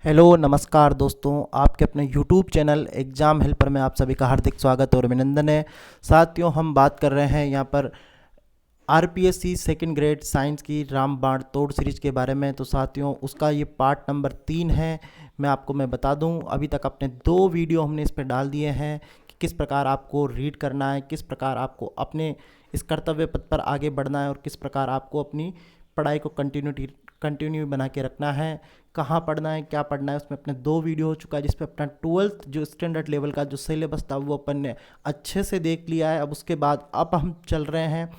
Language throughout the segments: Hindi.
हेलो नमस्कार दोस्तों, आपके अपने यूट्यूब चैनल एग्ज़ाम हेल्पर में आप सभी का हार्दिक स्वागत और अभिनंदन है। साथियों, हम बात कर रहे हैं यहाँ पर आरपीएससी सेकंड ग्रेड साइंस की रामबाण तोड़ सीरीज के बारे में। तो साथियों, उसका ये पार्ट नंबर 3 है। मैं बता दूं, अभी तक अपने 2 वीडियो हमने इस पर डाल दिए हैं कि किस प्रकार आपको रीड करना है, किस प्रकार आपको अपने इस कर्तव्य पथ पर आगे बढ़ना है और किस प्रकार आपको अपनी पढ़ाई को कंटिन्यू बना के रखना है, कहाँ पढ़ना है, क्या पढ़ना है। उसमें अपने 2 वीडियो हो चुका है जिसपे अपना 12th जो स्टैंडर्ड लेवल का जो सिलेबस था वो अपन ने अच्छे से देख लिया है। अब उसके बाद अब हम चल रहे हैं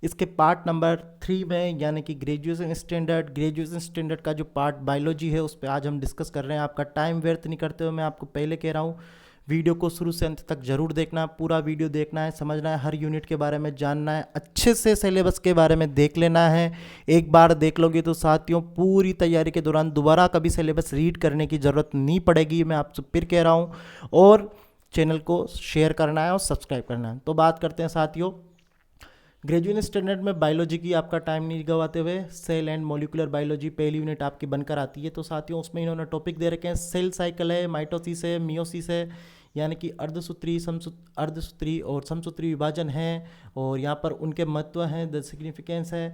इसके पार्ट नंबर 3 में, यानी कि ग्रेजुएशन स्टैंडर्ड का जो पार्ट बायोलॉजी है उस पर आज हम डिस्कस कर रहे हैं। आपका टाइम व्यर्थ नहीं करते हुए मैं आपको पहले कह रहा हूँ, वीडियो को शुरू से अंत तक जरूर देखना, पूरा वीडियो देखना है, समझना है, हर यूनिट के बारे में जानना है, अच्छे से सिलेबस के बारे में देख लेना है। एक बार देख लोगे तो साथियों, पूरी तैयारी के दौरान दोबारा कभी सिलेबस रीड करने की ज़रूरत नहीं पड़ेगी, मैं आपसे फिर कह रहा हूँ। और चैनल को शेयर करना है और सब्सक्राइब करना है। तो बात करते हैं साथियों, ग्रेजुएशन स्टैंडर्ड में बायोलॉजी की आपका टाइम नहीं गवाते हुए सेल एंड मॉलिक्यूलर बायोलॉजी पहली यूनिट आपकी बनकर आती है। तो साथियों, उसमें इन्होंने टॉपिक दे रखे हैं, सेल साइकिल है, माइटोसिस है, मियोसिस है, यानी कि अर्धसूत्री और समसूत्री विभाजन है। और यहाँ पर उनके महत्व हैं, द सिग्निफिकेंस है,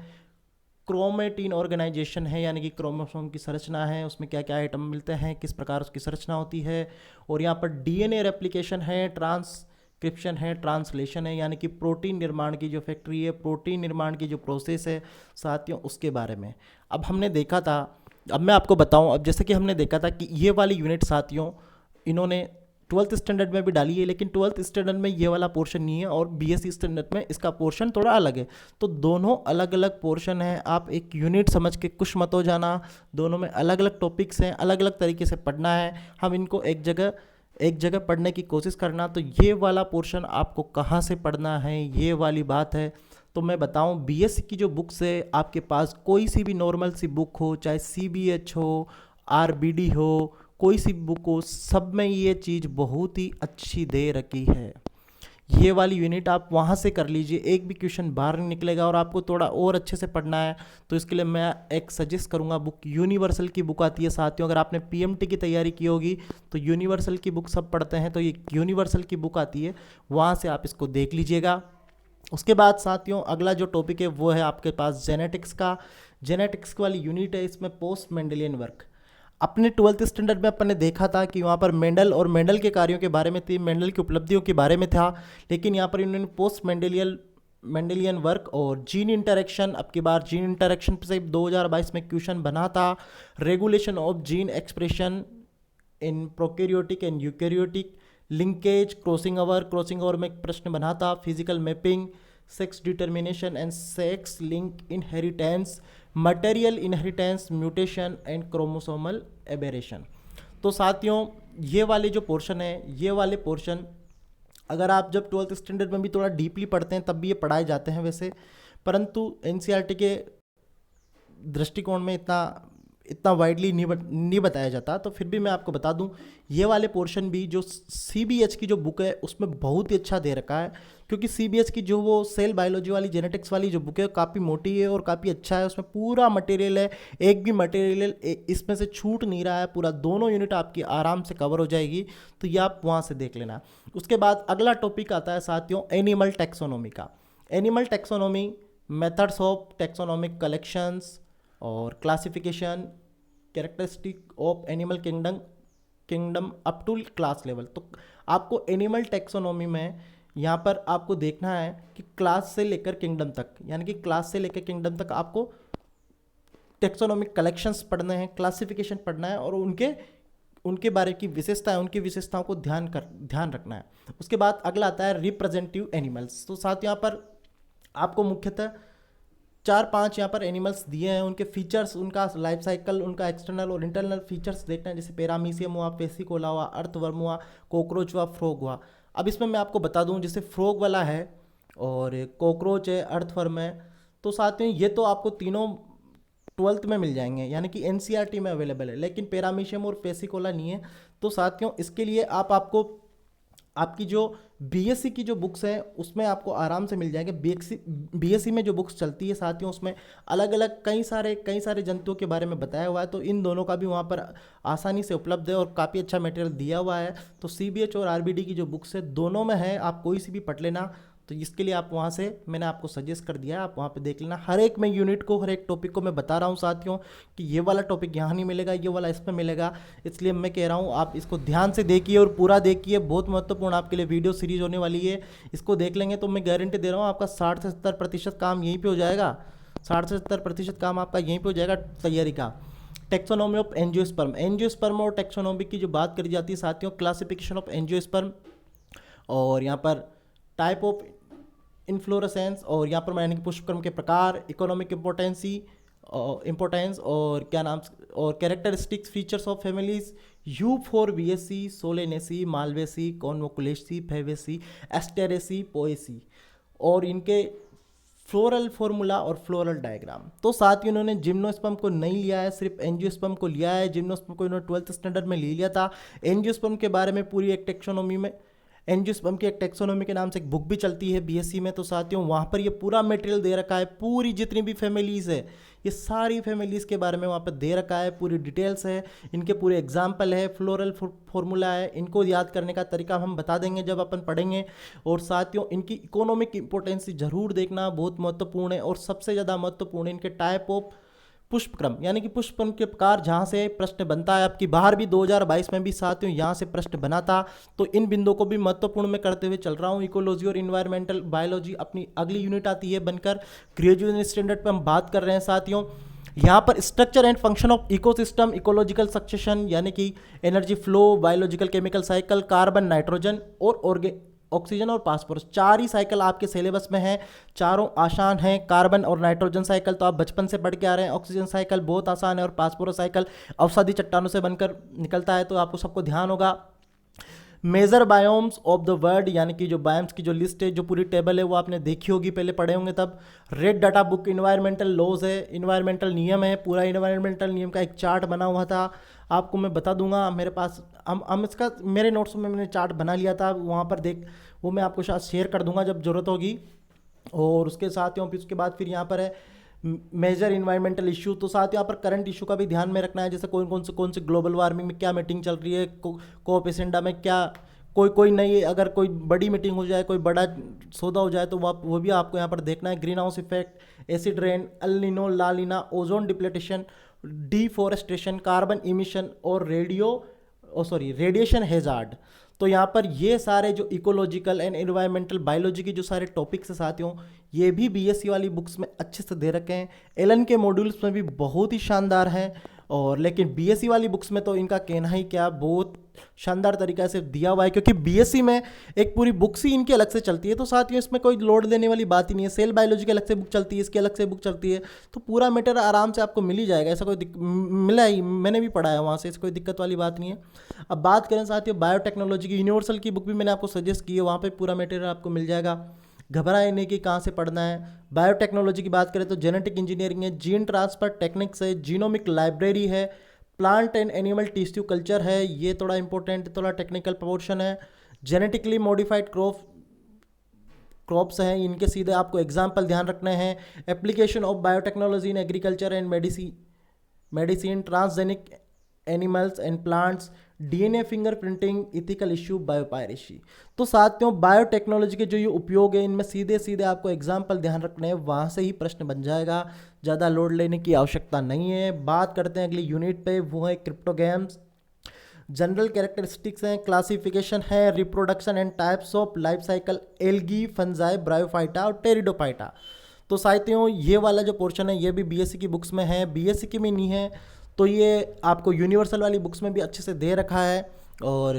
क्रोमेटिन ऑर्गेनाइजेशन है, यानी कि क्रोमोसोम की संरचना है, उसमें क्या क्या आइटम मिलते हैं, किस प्रकार उसकी संरचना होती है। और यहाँ पर डीएनए रेप्लिकेशन है, ट्रांसक्रिप्शन है, ट्रांसलेशन है, यानी कि प्रोटीन निर्माण की जो फैक्ट्री है, प्रोटीन निर्माण की जो प्रोसेस है साथियों, उसके बारे में अब हमने देखा था। अब मैं आपको बताऊं, अब जैसे कि हमने देखा था कि ये वाली यूनिट साथियों इन्होंने 12th स्टैंडर्ड में भी डाली है, लेकिन 12th स्टैंडर्ड में ये वाला पोर्शन नहीं है और बीएससी स्टैंडर्ड में इसका पोर्शन थोड़ा अलग है। तो दोनों अलग अलग पोर्शन है, आप एक यूनिट समझ के खुश मत हो जाना। दोनों में अलग अलग टॉपिक्स हैं, अलग अलग तरीके से पढ़ना है, हम इनको एक जगह पढ़ने की कोशिश करना। तो ये वाला पोर्शन आपको कहाँ से पढ़ना है, ये वाली बात है। तो मैं बताऊं, बीएससी की जो बुक्स है, आपके पास कोई सी भी नॉर्मल सी बुक हो, चाहे सीबीएच हो, आरबीडी हो, कोई सी बुक हो, सब में ये चीज़ बहुत ही अच्छी दे रखी है। ये वाली यूनिट आप वहाँ से कर लीजिए, एक भी क्वेश्चन बाहर नहीं निकलेगा। और आपको थोड़ा और अच्छे से पढ़ना है तो इसके लिए मैं एक सजेस्ट करूँगा, बुक यूनिवर्सल की बुक आती है साथियों। अगर आपने पीएमटी की तैयारी की होगी तो यूनिवर्सल की बुक सब पढ़ते हैं, तो ये यूनिवर्सल की बुक आती है, वहाँ से आप इसको देख लीजिएगा। उसके बाद साथियों, अगला जो टॉपिक है वो है आपके पास जेनेटिक्स का। जेनेटिक्स वाली यूनिट है, इसमें पोस्ट मेंडेलियन वर्क। अपने 12th स्टैंडर्ड में अपन ने देखा था कि वहाँ पर मेंडल और मेंडल के कार्यों के बारे में थी, मेंडल की उपलब्धियों के बारे में था। लेकिन यहाँ पर इन्होंने पोस्ट मेंडेलियन वर्क और जीन इंटरेक्शन, अब की बार जीन इंटरेक्शन से 2022 में क्वेश्चन बना था। Regulation of gene expression in prokaryotic and eukaryotic, linkage, crossing over में एक प्रश्न बना था। Physical mapping, sex determination and sex link inheritance, material inheritance, mutation and chromosomal aberration. तो साथियों, ये वाले जो पोर्शन है, ये वाले पोर्शन अगर आप जब 12th स्टैंडर्ड में भी थोड़ा डीपली पढ़ते हैं तब भी ये पढ़ाए जाते हैं वैसे, परंतु एनसीईआरटी के दृष्टिकोण में इतना वाइडली नहीं बताया जाता। तो फिर भी मैं आपको बता दूं, ये वाले पोर्शन भी जो सीबीएच की जो बुक है उसमें बहुत ही अच्छा दे रखा है। क्योंकि सीबीएच की जो वो सेल बायोलॉजी वाली, जेनेटिक्स वाली जो बुक है, काफ़ी मोटी है और काफ़ी अच्छा है, उसमें पूरा मटेरियल है, एक भी मटेरियल इसमें से छूट नहीं रहा है, पूरा दोनों यूनिट आपकी आराम से कवर हो जाएगी। तो ये आप वहाँ से देख लेना। उसके बाद अगला टॉपिक आता है साथियों एनिमल टेक्सोनोमी का। Animal taxonomy, methods of taxonomic collections और classification, characteristic of animal kingdom up to class level. तो आपको एनिमल टेक्सोनोमी में यहाँ पर आपको देखना है कि क्लास से लेकर किंगडम तक, यानी कि क्लास से लेकर किंगडम तक आपको टेक्सोनोमिक कलेक्शंस पढ़ने हैं, क्लासिफिकेशन पढ़ना है और उनके बारे की विशेषताएं, उनकी विशेषताओं को ध्यान रखना है। उसके बाद अगला आता है रिप्रेजेंटेटिव एनिमल्स। तो साथ यहाँ पर आपको मुख्यतः 4-5 यहाँ पर एनिमल्स दिए हैं, उनके फीचर्स, उनका लाइफ साइकिल, उनका एक्सटर्नल और इंटरनल फीचर्स देखना है। जैसे पैरामीशियम हुआ, पेसिकोला हुआ, अर्थवर्म हुआ, कॉकरोच हुआ, फ्रॉग हुआ। अब इसमें मैं आपको बता दूं, जैसे फ्रॉग वाला है और कॉकरोच है, अर्थवर्म है, तो साथ में ये तो आपको तीनों 12th में मिल जाएंगे, यानी कि एनसीईआरटी में अवेलेबल है। लेकिन पैरामीशियम और पेसिकोला नहीं है। तो साथियों, इसके लिए आपको आपकी जो बीएससी की जो बुक्स हैं उसमें आपको आराम से मिल जाएंगे। बीएससी में जो बुक्स चलती है साथियों, उसमें अलग अलग कई सारे जंतुओं के बारे में बताया हुआ है, तो इन दोनों का भी वहाँ पर आसानी से उपलब्ध है और काफ़ी अच्छा मटेरियल दिया हुआ है। तो सीबीएच और आरबीडी की जो बुक्स है दोनों में है, आप कोई सी भी पढ़ लेना। तो इसके लिए आप वहाँ से, मैंने आपको सजेस्ट कर दिया है, आप वहाँ पे देख लेना। हर एक मैं यूनिट को, हर एक टॉपिक को मैं बता रहा हूँ साथियों कि ये वाला टॉपिक यहाँ नहीं मिलेगा, ये वाला इसमें मिलेगा। इसलिए मैं कह रहा हूँ आप इसको ध्यान से देखिए और पूरा देखिए, बहुत महत्वपूर्ण आपके लिए वीडियो सीरीज होने वाली है। इसको देख लेंगे तो मैं गारंटी दे रहा हूँ आपका 60 से 70% काम यहीं पर हो जाएगा। 60 से 70% काम आपका यहीं पर हो जाएगा तैयारी का। टेक्सोनॉमी ऑफ एंजियोस्पर्म, एंजियोस्पर्म और टेक्सोनॉमी की जो बात करी जाती है साथियों, क्लासिफिकेशन ऑफ एंजियोस्पर्म, और यहाँ पर टाइप ऑफ इन्फ्लोरेसेंस, और यहाँ पर मैंने पुष्पक्रम के प्रकार, इकोनॉमिक इम्पोर्टेंस, और क्या नाम, और characteristics features of families, Euphorbiaceae, Solanaceae, Malvaceae, Convolvulaceae, Fabaceae, Asteraceae, Poaceae, और इनके फ्लोरल फॉर्मूला और फ्लोरल डायग्राम। तो साथ ही उन्होंने जिम्नोस्पर्म को नहीं लिया है, सिर्फ एंजियोस्पर्म को लिया है। जिम्नोस्पर्म को इन्होंने 12th स्टैंडर्ड में ले लिया था। एंजियोस्पर्म के बारे में पूरी एक टेक्सोनोमी में, एंजियोस्पर्म की एक टेक्सोनोमी के नाम से एक बुक भी चलती है बीएससी में। तो साथियों वहाँ पर ये पूरा मटेरियल दे रखा है, पूरी जितनी भी फैमिलीज है, ये सारी फैमिलीज के बारे में वहाँ पर दे रखा है, पूरी डिटेल्स है, इनके पूरे एग्जाम्पल है, फ्लोरल फॉर्मूला है। इनको याद करने का तरीका हम बता देंगे जब अपन पढ़ेंगे। और साथियों इनकी इकोनॉमिक इंपॉर्टेंस जरूर देखना, बहुत महत्वपूर्ण है। और सबसे ज़्यादा महत्वपूर्ण है इनके टाइप ऑफ पुष्पक्रम, यानी कि पुष्पक्रम के प्रकार, जहाँ से प्रश्न बनता है। आपकी बाहर भी 2022 में भी साथियों यहाँ से प्रश्न बना था। तो इन बिंदुओं को भी महत्वपूर्ण में करते हुए चल रहा हूँ। इकोलॉजी और इन्वायरमेंटल बायोलॉजी अपनी अगली यूनिट आती है बनकर, ग्रेजुएशन स्टैंडर्ड पर हम बात कर रहे हैं साथियों। यहाँ पर structure and function of ecosystem, ecological succession यानी कि energy flow, biological chemical cycle, carbon, nitrogen और ऑक्सीजन और फास्फोरस, 4 ही साइकिल आपके सिलेबस में हैं। चारों आसान हैं। कार्बन और नाइट्रोजन साइकिल तो आप बचपन से पढ़ के आ रहे हैं। ऑक्सीजन साइकिल बहुत आसान है, और फास्फोरस साइकिल औषधि चट्टानों से बनकर निकलता है, तो आपको सबको ध्यान होगा। Major biomes of the world, यानी कि जो बायोम्स की जो लिस्ट है, जो पूरी टेबल है, वो आपने देखी होगी, पहले पढ़े होंगे तब। Red data book, environmental laws है, इन्वायरमेंटल नियम है, पूरा इन्वायरमेंटल नियम का एक चार्ट बना हुआ था, आपको मैं बता दूंगा। मेरे पास हम इसका, मेरे नोट्स में मैंने चार्ट बना लिया था, वहाँ पर देख, वो मैं आपको शायद शेयर कर दूंगा जब ज़रूरत होगी। और उसके साथ ही उसके बाद फिर यहाँ पर है मेजर इन्वायरमेंटल इशू। तो साथ ही यहाँ पर करंट इशू का भी ध्यान में रखना है, जैसे कौन से ग्लोबल वार्मिंग में क्या मीटिंग चल रही है, कोप एजेंडा में क्या, कोई नई, अगर कोई बड़ी मीटिंग हो जाए, कोई बड़ा सौदा हो जाए, तो वो भी आपको यहाँ पर देखना है। Green house effect, acid rain, El Nino, La Nina, ozone depletion, deforestation, carbon emission, और रेडिएशन हैजार्ड। तो यहाँ पर ये सारे जो इकोलॉजिकल एंड एनवायरमेंटल बायोलॉजी के जो सारे टॉपिक्स हैं साथियों, ये भी बीएससी वाली बुक्स में अच्छे से दे रखे हैं। एलन के मॉड्यूल्स में भी बहुत ही शानदार हैं, और लेकिन बीएससी वाली बुक्स में तो इनका कहना ही क्या, बहुत शानदार तरीक़ा से दिया हुआ है, क्योंकि बीएससी में एक पूरी बुक्स ही इनकी अलग से चलती है। तो साथियों इसमें कोई लोड देने वाली बात ही नहीं है। सेल बायोलॉजी की अलग से बुक चलती है, इसकी अलग से बुक चलती है, तो पूरा मैटर आराम से आपको मिल ही जाएगा। ऐसा कोई मिला ही, मैंने भी पढ़ा है वहाँ से, ऐसी कोई दिक्कत वाली बात नहीं है। अब बात करें साथियों बायोटेक्नोलॉजी की, यूनिवर्सल की बुक भी मैंने आपको सजेस्ट की है, वहाँ पर पूरा मटेरियल आपको मिल जाएगा। घबराए नहीं कि कहाँ से पढ़ना है। बायोटेक्नोलॉजी की बात करें तो जेनेटिक इंजीनियरिंग है, जीन ट्रांसफर टेक्निक्स है, जीनोमिक लाइब्रेरी है, plant and animal tissue culture है, ये थोड़ा इंपॉर्टेंट, थोड़ा टेक्निकल पोर्शन है। जेनेटिकली मॉडिफाइड क्रॉप्स हैं, इनके सीधे आपको एग्जाम्पल ध्यान रखने हैं। Application of biotechnology in agriculture and medicine, transgenic animals and plants, DNA fingerprinting, ethical issue, biopiracy. तो साथियों बायोटेक्नोलॉजी के जो ये उपयोग है, इनमें सीधे सीधे आपको एग्जाम्पल ध्यान रखने हैं, वहाँ से ही प्रश्न बन जाएगा, ज़्यादा लोड लेने की आवश्यकता नहीं है। बात करते हैं अगली यूनिट पे, वो है क्रिप्टोगेम्स। जनरल कैरेक्टरिस्टिक्स हैं, क्लासिफिकेशन है, reproduction and types of life cycle, algae, fungi, bryophyta और टेरिडोफाइटा। तो साथियों ये वाला जो पोर्शन है ये भी बीएससी की बुक्स में है, बीएससी की में नहीं है, तो ये आपको यूनिवर्सल वाली बुक्स में भी अच्छे से दे रखा है। और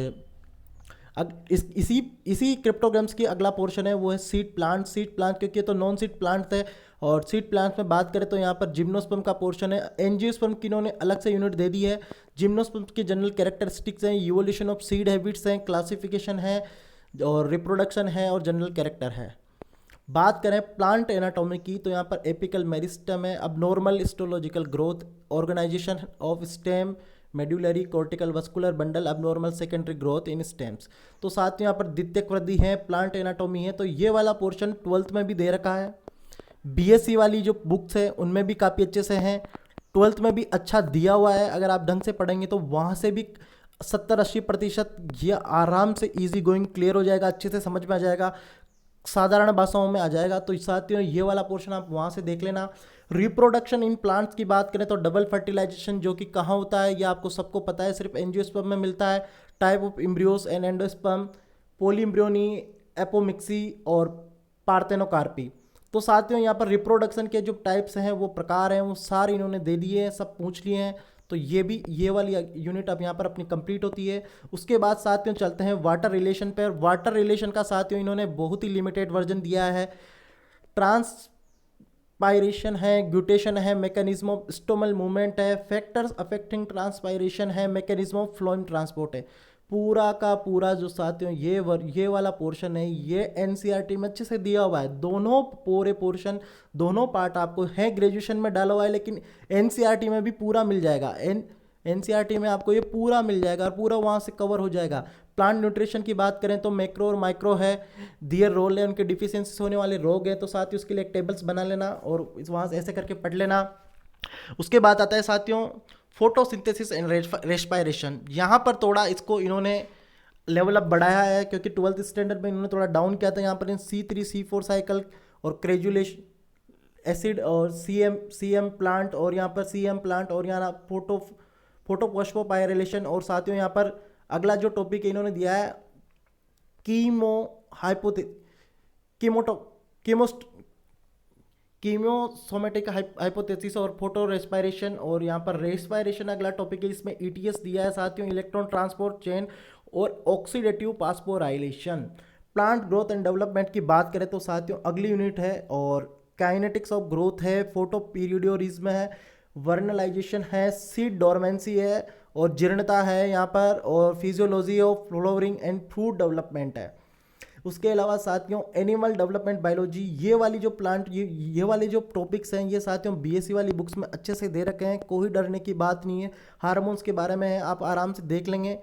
इसी क्रिप्टोग्राम्स की अगला पोर्शन है वो है सीड प्लांट। क्योंकि ये तो नॉन सीड प्लांट थे, और सीड प्लांट्स में बात करें तो यहाँ पर जिम्नोस्पर्म का पोर्शन है। एंजियोस्पर्म की इन्होंने अलग से यूनिट दे दी है। जिम्नोस्पर्म की जनरल कैरेक्टरिस्टिक्स हैं, इवोल्यूशन ऑफ सीड हैबिट्स हैं, क्लासिफिकेशन है, और रिप्रोडक्शन है, और जनरल कैरेक्टर है। बात करें प्लांट एनाटॉमी की तो यहाँ पर एपिकल मेरिस्टम है, अब normal histological growth, organisation of stem, medullary cortical vascular bundle abnormal secondary growth in stems. तो साथ में यहाँ पर द्वितीयक वृद्धि है, प्लांट एनाटॉमी है। तो ये वाला पोर्शन 12th में भी दे रखा है। बीएससी वाली जो बुक्स है उनमें भी काफ़ी अच्छे से हैं, 12th में भी अच्छा दिया हुआ है। अगर आप ढंग से पढ़ेंगे तो वहाँ से भी 70-80% ये आराम से इजी गोइंग क्लियर हो जाएगा, अच्छे से समझ में आ जाएगा, साधारण भाषाओं में आ जाएगा। तो साथियों ये वाला पोर्शन आप वहाँ से देख लेना। रिप्रोडक्शन इन प्लांट्स की बात करें तो डबल फर्टिलाइजेशन जो कि कहाँ होता है ये आपको सबको पता है, सिर्फ एंजियोस्पर्म में मिलता है। Type of embryos and endosperm, polyembryony, apomixis और पार्थेनोकार्पी। तो साथियों यहाँ पर रिप्रोडक्शन के जो टाइप्स हैं वो प्रकार हैं वो सारे इन्होंने दे दिए हैं, सब पूछ लिए हैं। तो ये भी ये वाली यूनिट अब यहाँ पर अपनी कंप्लीट होती है। उसके बाद साथियों चलते हैं वाटर रिलेशन पर। वाटर रिलेशन का साथियों इन्होंने बहुत ही लिमिटेड वर्जन दिया है। ट्रांसपायरेशन है, ग्यूटेशन है, मैकेनिज्म ऑफ स्टोमल मूवमेंट है, फैक्टर्स अफेक्टिंग ट्रांसपायरेशन है, मैकेनिज्म ऑफ फ्लोएम ट्रांसपोर्ट है। पूरा का पूरा जो साथियों ये वाला पोर्शन है ये एनसीईआरटी में अच्छे से दिया हुआ है। दोनों पूरे पोर्शन दोनों पार्ट आपको है ग्रेजुएशन में डाला हुआ है, लेकिन एनसीईआरटी में भी पूरा मिल जाएगा। एनसीईआरटी में आपको ये पूरा मिल जाएगा और पूरा वहाँ से कवर हो जाएगा। प्लांट न्यूट्रिशन की बात करें तो मैक्रो और माइक्रो है, दियर रोल है, उनके डिफिशियंसी होने वाले रोग हैं। तो साथ ही उसके लिए एक टेबल्स बना लेना और वहाँ से ऐसे करके पढ़ लेना। उसके बाद आता है साथियों फोटोसिंथेसिस एंड रेस्पायरेशन। यहाँ पर थोड़ा इसको इन्होंने लेवल अप बढ़ाया है क्योंकि 12th स्टैंडर्ड में इन्होंने थोड़ा डाउन किया था। यहाँ पर इन C3C4 साइकिल और क्रेजुलेशन एसिड और CM प्लांट और यहाँ पर CM प्लांट और यहाँ फोटोफॉस्फोपाइरेलेशन। और साथियों यहाँ पर अगला जो टॉपिक इन्होंने दिया है कीमोसोमेटिक हाइपोथेसिस और फोटो रेस्पायरेशन। और यहाँ पर रेस्पायरेशन अगला टॉपिक है, इसमें ETS दिया है साथियों, इलेक्ट्रॉन ट्रांसपोर्ट चेन और oxidative phosphorylation. Plant growth and development की बात करें तो साथियों अगली यूनिट है और काइनेटिक्स ऑफ ग्रोथ है, फोटो पीरियोडिज्म है, वर्नलाइजेशन है, सीड डोरमेंसी है और जीर्णता है यहाँ पर, और physiology of flowering and fruit development है। उसके अलावा साथियों एनिमल डेवलपमेंट बायोलॉजी, ये वाली जो प्लांट ये वाले जो टॉपिक्स हैं ये साथियों बीएससी वाली बुक्स में अच्छे से दे रखे हैं, कोई डरने की बात नहीं है। हार्मोन्स के बारे में है, आप आराम से देख लेंगे।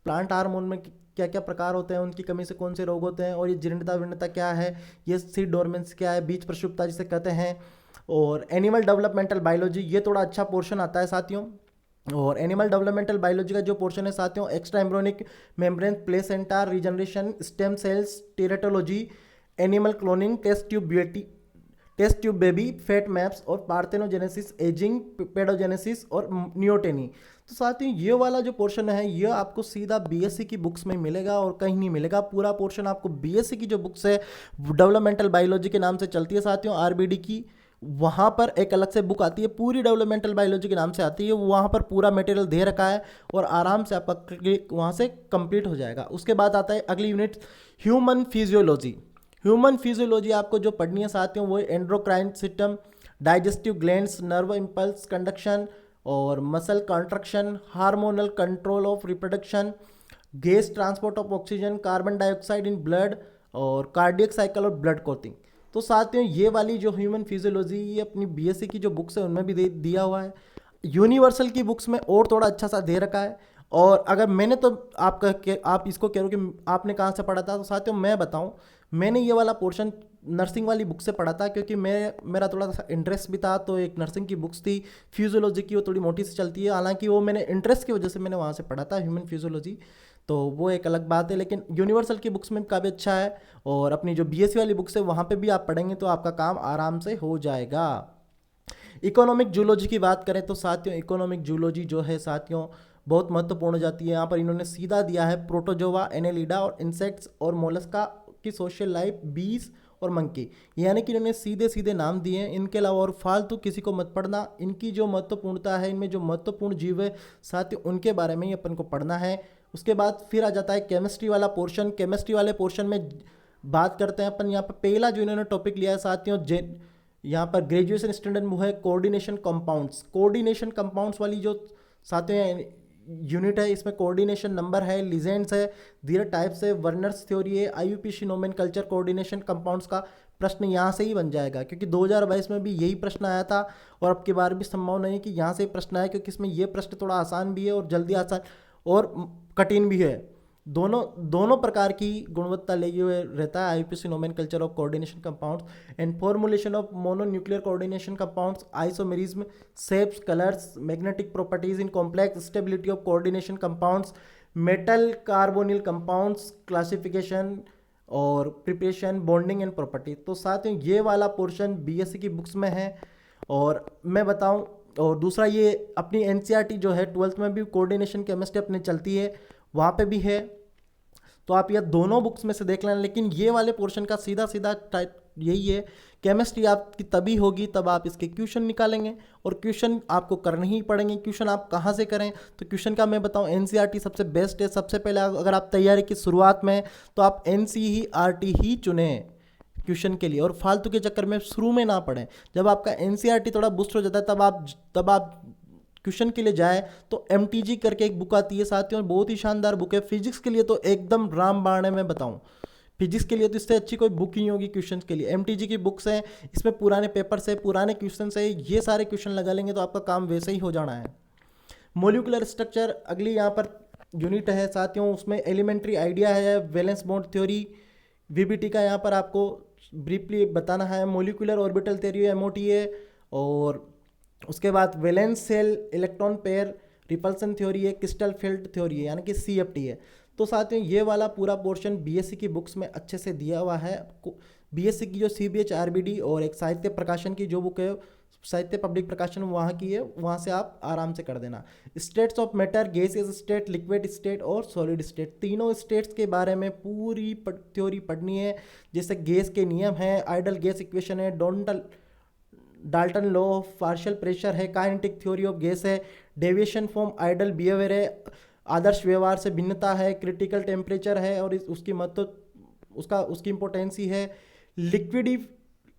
प्लांट हार्मोन में क्या क्या प्रकार होते हैं, उनकी कमी से कौन से रोग होते हैं, और ये जीर्णता विर्णता क्या है, ये सीड डोरमेंस क्या है, बीज प्रक्षुब्धता जिसे कहते हैं। और एनिमल डेवलपमेंटल बायोलॉजी ये थोड़ा अच्छा पोर्शन आता है साथियों। और एनिमल डेवलपमेंटल बायोलॉजी का जो पोर्शन है साथियों extra embryonic membrane, placenta, regeneration, stem cells, teratology, animal cloning, test tube baby, fate maps और पार्थेनोजेनेसिस, एजिंग, पेडोजेनेसिस और नियोटेनी। तो साथियों ये वाला जो पोर्शन है ये आपको सीधा बीएससी की बुक्स में मिलेगा और कहीं नहीं मिलेगा। पूरा पोर्शन आपको बीएससी की जो बुक्स है डेवलपमेंटल बायोलॉजी के नाम से चलती है साथियों, आरबीडी की, वहाँ पर एक अलग से बुक आती है पूरी डेवलपमेंटल बायोलॉजी के नाम से आती है। वहाँ पर पूरा मटेरियल दे रखा है और आराम से आपका क्लिक वहाँ से कंप्लीट हो जाएगा। उसके बाद आता है अगली unit human physiology. Human physiology आपको जो पढ़नी है साथियों वो endocrine system, digestive glands, nerve impulse conduction और muscle contraction, hormonal control of reproduction, gas transport of oxygen, carbon dioxide in blood और कार्डियक साइकिल और ब्लड क्लॉटिंग। तो साथियों ये वाली जो ह्यूमन फिजियोलॉजी ये अपनी बीएससी की जो बुक्स है उनमें भी दिया हुआ है। यूनिवर्सल की बुक्स में और थोड़ा अच्छा सा दे रखा है। और अगर मैंने तो आप इसको कह रहे हो कि आपने कहाँ से पढ़ा था, तो साथियों मैं बताऊं मैंने ये वाला पोर्शन नर्सिंग वाली बुक से पढ़ा था क्योंकि मेरा थोड़ा सा इंटरेस्ट भी था। तो एक नर्सिंग की बुक्स थी फिजियोलॉजी की, वो थोड़ी मोटी से चलती है, हालांकि वो मैंने इंटरेस्ट की वजह से मैंने वहाँ से पढ़ा था ह्यूमन फिजियोलॉजी, तो वो एक अलग बात है। लेकिन यूनिवर्सल की बुक्स में काफ़ी अच्छा है और अपनी जो बीएससी वाली बुक्स है वहाँ पे भी आप पढ़ेंगे तो आपका काम आराम से हो जाएगा। इकोनॉमिक जूलॉजी की बात करें तो साथियों इकोनॉमिक जूलॉजी जो है साथियों बहुत महत्वपूर्ण हो जाती है। यहाँ पर इन्होंने सीधा दिया है प्रोटोजोवा, एनेलिडा और इंसेक्ट्स और मोलस्का की सोशल लाइफ, बीस और मंकी, यानी कि इन्होंने सीधे सीधे नाम दिए हैं। इनके अलावा और फालतू किसी को मत पढ़ना। इनकी जो महत्वपूर्णता है, इनमें जो महत्वपूर्ण जीव है साथियों उनके बारे में ही अपन को पढ़ना है। उसके बाद फिर आ जाता है केमिस्ट्री वाला पोर्शन। केमिस्ट्री वाले पोर्शन में बात करते हैं अपन। यहाँ पर पहला जो इन्होंने टॉपिक लिया है साथियों यहाँ पर ग्रेजुएशन स्टैंडर्ड में है कोऑर्डिनेशन कंपाउंड्स। कोऑर्डिनेशन कंपाउंड्स वाली जो साथियों यूनिट है इसमें कोऑर्डिनेशन नंबर है, लीजेंड्स है, धीरे टाइप्स है, वर्नर्स थ्योरी है, IUPAC नोमेनकल्चर कोऑर्डिनेशन कंपाउंड्स का प्रश्न यहाँ से ही बन जाएगा, क्योंकि 2022 में भी यही प्रश्न आया था और अब की बार भी संभव नहीं कि यहाँ से ही प्रश्न आए, क्योंकि इसमें ये प्रश्न थोड़ा आसान भी है और जल्दी आसान और कठिन भी है। दोनों दोनों प्रकार की गुणवत्ता लेके हुए रहता है। IUPAC nomenclature of coordination compounds and formulation of mononuclear coordination compounds, isomerism, shapes, colours, magnetic properties in complex, stability of coordination compounds, metal carbonyl compounds, classification और प्रिपरेशन, बॉन्डिंग एंड प्रॉपर्टी। तो साथ ही ये वाला पोर्शन बीएससी की बुक्स में है। और मैं बताऊं, और दूसरा ये अपनी एनसीईआरटी जो है 12th में भी कोऑर्डिनेशन केमिस्ट्री अपनी चलती है, वहाँ पे भी है। तो आप ये दोनों बुक्स में से देख लेना। लेकिन ये वाले पोर्शन का सीधा सीधा टाइप यही है, केमिस्ट्री आपकी तभी होगी तब आप इसके क्वेश्चन निकालेंगे, और क्वेश्चन आपको करने ही पड़ेंगे। क्वेश्चन आप कहाँ से करें, तो क्वेश्चन का मैं बताऊं, एनसीईआरटी सबसे बेस्ट है। सबसे पहले अगर आप तैयारी की शुरुआत में तो आप एनसीईआरटी ही चुने क्वेश्चन के लिए, और फालतू के चक्कर में शुरू में ना पढ़ें। जब आपका एनसीईआरटी थोड़ा बूस्ट हो जाता है तब आप क्वेश्चन के लिए जाए तो एमटीजी करके एक बुक आती है साथियों, बहुत ही शानदार बुक है। फिजिक्स के लिए तो एकदम रामबाण है, मैं बताऊं फिजिक्स के लिए तो इससे अच्छी कोई बुक ही नहीं होगी क्वेश्चन के लिए। एमटीजी की बुक्स हैं, इसमें पुराने पेपर से पुराने क्वेश्चन से ये सारे क्वेश्चन लगा लेंगे तो आपका काम वैसे ही हो जाना है। मोलिकुलर स्ट्रक्चर अगली यहाँ पर यूनिट है साथियों, उसमें एलिमेंट्री आइडिया है, वैलेंस बॉन्ड थ्योरी, वीबीटी का यहाँ पर आपको ब्रीफली बताना है। मोलिकुलर ऑर्बिटल थ्योरी एमओटी है, और उसके बाद valence shell electron pair repulsion theory है, क्रिस्टल फील्ड थ्योरी है यानी कि सीएफटी है। तो साथियों ये वाला पूरा पोर्शन बीएससी की बुक्स में अच्छे से दिया हुआ है। बीएससी की जो सीबीएच आरबीडी और एक साहित्य प्रकाशन की जो बुक है, साहित्य पब्लिक प्रकाशन वहाँ की है, वहाँ से आप आराम से कर देना। States of matter, gaseous state, liquid state और सॉलिड स्टेट, तीनों स्टेट्स के बारे में पूरी थ्योरी पढ़नी है। जैसे गैस के नियम है, आइडल गैस इक्वेशन है, Dalton law of partial pressure है, काइनेटिक थ्योरी ऑफ गैस है, डेविएशन फ्रॉम आइडल बिहेवियर है, आदर्श व्यवहार से भिन्नता है, क्रिटिकल टेम्परेचर है और उसकी महत्व उसकी इंपोर्टेंसी है,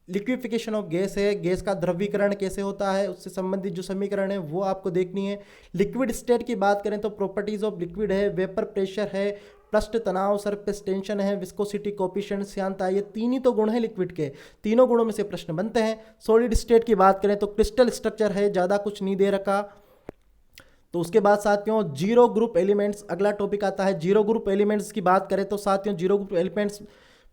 लिक्विफिकेशन ऑफ गैस है, गैस का द्रवीकरण कैसे होता है, उससे संबंधित जो समीकरण है वो आपको देखनी है। लिक्विड स्टेट की बात करें तो प्रॉपर्टीज ऑफ लिक्विड है, वेपर प्रेशर है, पृष्ठ तनाव, सरफेस टेंशन है, विस्कोसिटी, कोफिशिएंट, श्यानता, ये तीन ही तो गुण है लिक्विड के, तीनों गुणों में से प्रश्न बनते हैं। सॉलिड स्टेट की बात करें तो क्रिस्टल स्ट्रक्चर है, ज़्यादा कुछ नहीं दे रखा। तो उसके बाद साथियों जीरो ग्रुप एलिमेंट्स अगला टॉपिक आता है। जीरो ग्रुप एलिमेंट्स की बात करें तो साथियों zero group elements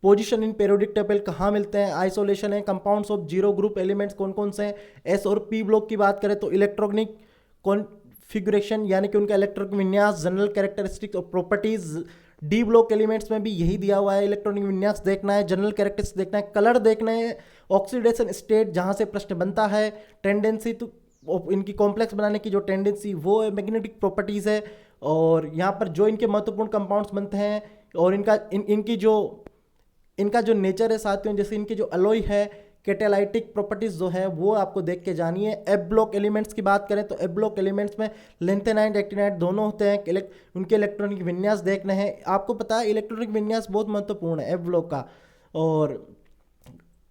position in periodic table कहाँ मिलते हैं, आइसोलेशन है, compounds of zero group elements कौन कौन से हैं। एस और पी ब्लॉक की बात करें तो इलेक्ट्रॉनिक कॉन्फ़िगरेशन यानी कि उनका इलेक्ट्रॉनिक विन्यास, जनरल कैरेक्टरिस्टिक्स और प्रॉपर्टीज। डी ब्लॉक एलिमेंट्स में भी यही दिया हुआ है, इलेक्ट्रॉनिक विन्यास देखना है, जनरल कैरेक्टरिस्टिक्स देखना है, कलर देखना है, ऑक्सीडेशन स्टेट जहाँ से प्रश्न बनता है, टेंडेंसी तो इनकी कॉम्प्लेक्स बनाने की जो टेंडेंसी वो है, मैग्नेटिक प्रॉपर्टीज़ है, और यहाँ पर जो इनके महत्वपूर्ण कंपाउंड्स बनते हैं और इनका जो नेचर है साथियों, जैसे इनकी जो अलॉय है, कैटालाइटिक प्रॉपर्टीज जो है वो आपको देख के जानी है। एफ ब्लॉक एलिमेंट्स की बात करें तो एफ ब्लॉक एलिमेंट्स में लेंथेनाइट एक्टिनाइट दोनों होते हैं, उनके इलेक्ट्रॉनिक विन्यास देखने हैं। आपको पता है इलेक्ट्रॉनिक विन्यास बहुत महत्वपूर्ण है एफ ब्लॉक का, और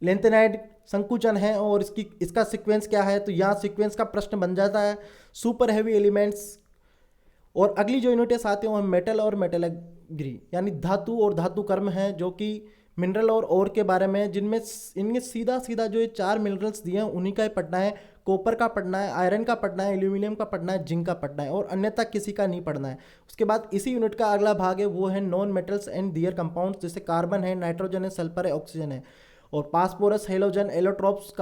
लेंथेनाइट संकुचन है और इसका सीक्वेंस क्या है, तो यहाँ सीक्वेंस का प्रश्न बन जाता है। Super heavy elements. और अगली जो यूनिट है साथियों वो मेटल और मेटलर्जी यानी धातु और धातु कर्म है, जो कि मिनरल और ओर के बारे में, जिनमें इनमें सीधा सीधा जो ये 4 मिनरल्स दिए हैं उन्हीं का ही पढ़ना है। कॉपर का पढ़ना है, आयरन का पढ़ना है, एल्यूमिनियम का पढ़ना है, जिंक का पढ़ना है, और अन्यथा किसी का नहीं पढ़ना है। उसके बाद इसी यूनिट का अगला भाग है वो है non metals and their compounds, जैसे कार्बन है, नाइट्रोजन है, सल्फर है, ऑक्सीजन है, और फास्फोरस, हेलोजन, एलोट्रोप्स,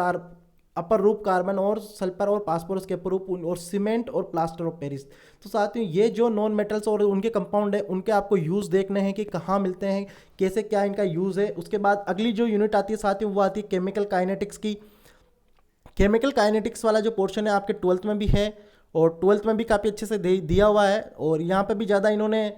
अपर रूप कार्बन और सल्फर और फास्फोरस के अपर रूप, और सीमेंट और प्लास्टर ऑफ पेरिस। तो साथियों ये जो नॉन मेटल्स और उनके कंपाउंड है उनके आपको यूज़ देखने हैं कि कहाँ मिलते हैं, कैसे क्या इनका यूज़ है। उसके बाद अगली जो यूनिट आती है साथियों वो आती है केमिकल काइनेटिक्स की। केमिकल काइनेटिक्स वाला जो पोर्शन है आपके 12th में भी है, और 12th में भी काफ़ी अच्छे से दिया हुआ है, और यहाँ पर भी ज़्यादा इन्होंने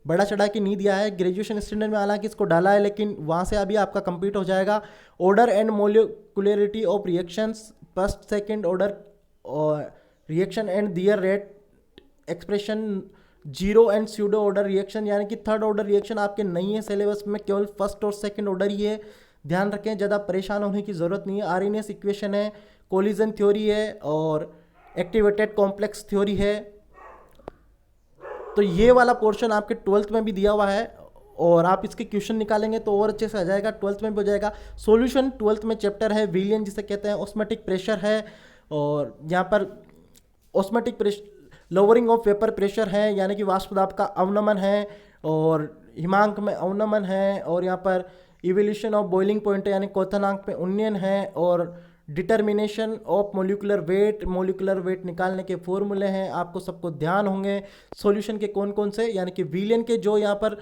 बड़ा चढ़ा के नहीं दिया है। ग्रेजुएशन स्टैंडर्ड में हालांकि इसको डाला है, लेकिन वहाँ से अभी आपका कंप्लीट हो जाएगा। Order and molecularity of reactions, first second order reaction and their rate expression, zero and pseudo order reaction यानी कि थर्ड ऑर्डर रिएक्शन आपके नहीं है सिलेबस में, केवल फर्स्ट और सेकंड ऑर्डर ही है। ध्यान रखें, ज़्यादा परेशान होने की ज़रूरत नहीं है। आरएनएस इक्वेशन है, कोलिजन थ्योरी है, और एक्टिवेटेड कॉम्प्लेक्स थ्योरी है। तो ये वाला पोर्शन आपके 12th में भी दिया हुआ है, और आप इसके क्वेश्चन निकालेंगे तो और अच्छे से आ जाएगा, 12th में भी हो जाएगा। सॉल्यूशन 12th में चैप्टर है विलियन जिसे कहते हैं, ऑस्मोटिक प्रेशर है, और यहाँ पर osmotic pressure lowering of vapour pressure है, यानी कि वाष्प दाब का अवनमन है, और हिमांक में अवनमन है, और यहाँ पर इवोल्यूशन ऑफ बॉइलिंग पॉइंट है, यानी क्वथनांक में उन्नयन है, और डिटर्मिनेशन ऑफ मोलिकुलर वेट निकालने के फॉर्मूले हैं, आपको सबको ध्यान होंगे। सॉल्यूशन के कौन कौन से, यानी कि विलियन के जो यहाँ पर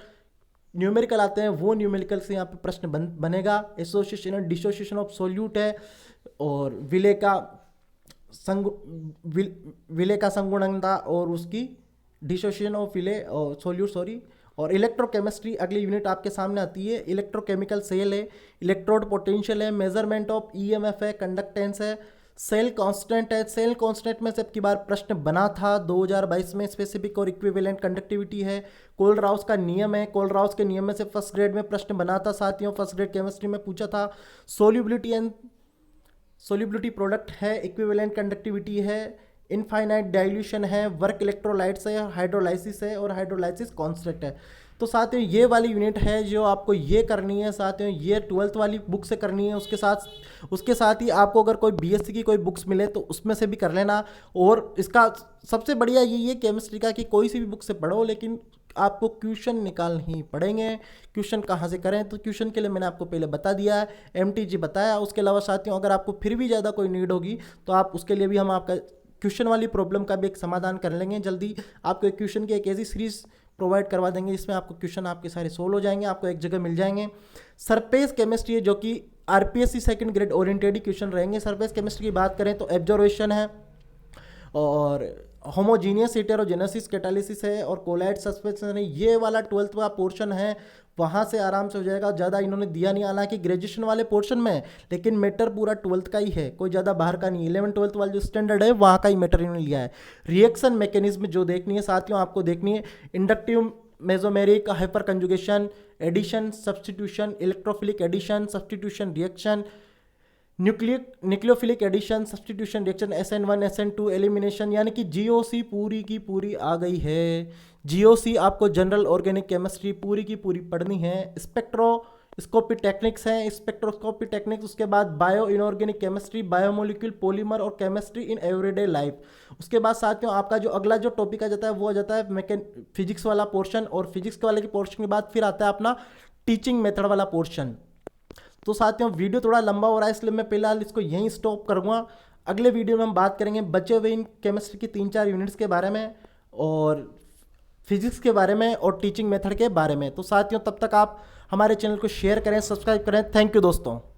न्यूमेरिकल आते हैं वो न्यूमेरिकल से यहाँ पे प्रश्न बनेगा। Association and dissociation of solute है, और विले का संगुणनता और उसकी डिसोसिएशन ऑफ विले और सोल्यूट सॉरी। और इलेक्ट्रोकेमिस्ट्री अगली यूनिट आपके सामने आती है। इलेक्ट्रोकेमिकल सेल है, इलेक्ट्रोड पोटेंशियल है, मेजरमेंट ऑफ ईएमएफ है, कंडक्टेंस है, सेल कांस्टेंट है। सेल कांस्टेंट में से अब की बार प्रश्न बना था 2022 में, स्पेसिफिक और इक्विवेलेंट कंडक्टिविटी है। कोलराउस का नियम है, कोलराउस के नियम में से फर्स्ट ग्रेड में प्रश्न बना था साथियों, फर्स्ट ग्रेड केमिस्ट्री में पूछा था। सोल्यूबिलिटी प्रोडक्ट है, इक्विवेलेंट कंडक्टिविटी है, इनफाइनाइट डाइल्यूशन है, वर्क इलेक्ट्रोलाइट्स है, हाइड्रोलाइसिस है, और हाइड्रोलाइसिस कॉन्स्टेंट है। तो साथियों ये वाली यूनिट है जो आपको ये करनी है साथियों, ये 12th वाली बुक से करनी है। उसके साथ ही आपको अगर कोई बीएससी की कोई बुक्स मिले तो उसमें से भी कर लेना। और इसका सबसे बढ़िया यही है केमिस्ट्री का कि कोई सी भी बुक से पढ़ो, लेकिन आपको क्वेश्चन निकालने ही पड़ेंगे। क्वेश्चन कहाँ से करें, तो क्वेश्चन के लिए मैंने आपको पहले बता दिया है, एमटीजी बताया। उसके अलावा साथियों अगर आपको फिर भी ज़्यादा कोई नीड होगी तो आप उसके लिए भी हम आपका क्वेश्चन वाली प्रॉब्लम का भी एक समाधान कर लेंगे जल्दी। आपको एक क्वेश्चन की एक ऐसी सीरीज प्रोवाइड करवा देंगे जिसमें आपको क्वेश्चन आपके सारे सोल्व हो जाएंगे, आपको एक जगह मिल जाएंगे। सरफेस केमिस्ट्री है जो कि आरपीएससी सेकंड ग्रेड ओरिएंटेड ही क्वेश्चन रहेंगे। सरफेस केमिस्ट्री की बात करें तो एब्जॉर्वेशन है, और होमोजीनियस हेटेरोजेनेसिस कैटालिसिस है, और कोलाइड सस्पेंशन है। ये वाला 12th का पोर्शन है, वहाँ से आराम से हो जाएगा। ज़्यादा इन्होंने दिया नहीं, हालांकि ग्रेजुएशन वाले पोर्शन में है, लेकिन मैटर पूरा 12th का ही है, कोई ज़्यादा बाहर का नहीं। 11-12 वाला जो स्टैंडर्ड है वहाँ का ही मैटर इन्होंने लिया है। रिएक्शन मैकेनिज्म जो देखनी है साथियों, आपको देखनी है inductive mesomeric hyper conjugation, addition substitution, electrophilic addition substitution reaction, nucleophilic addition substitution reaction, SN1 SN2 elimination, यानी कि जीओसी पूरी की पूरी आ गई है। जीओसी आपको जनरल ऑर्गेनिक केमिस्ट्री पूरी की पूरी पढ़नी है। स्पेक्ट्रोस्कोपी टेक्निक्स हैं, स्पेक्ट्रोस्कोपी टेक्निक्स, उसके बाद bio inorganic chemistry, biomolecule polymer और केमिस्ट्री इन एवरीडे लाइफ। उसके बाद साथियों आपका जो अगला जो टॉपिक आ जाता है वो आ जाता है फिजिक्स वाला पोर्शन, और फिजिक्स वाले के पोर्शन के बाद फिर आता है अपना टीचिंग मेथड वाला पोर्शन। तो साथियों वीडियो थोड़ा लंबा हो रहा है, इसलिए मैं फिलहाल इसको यहीं स्टॉप करूँगा। अगले वीडियो में हम बात करेंगे बचे हुए इन केमिस्ट्री की 3-4 यूनिट्स के बारे में, और फिजिक्स के बारे में, और टीचिंग मेथड के बारे में। तो साथियों तब तक आप हमारे चैनल को शेयर करें, सब्सक्राइब करें। थैंक यू दोस्तों।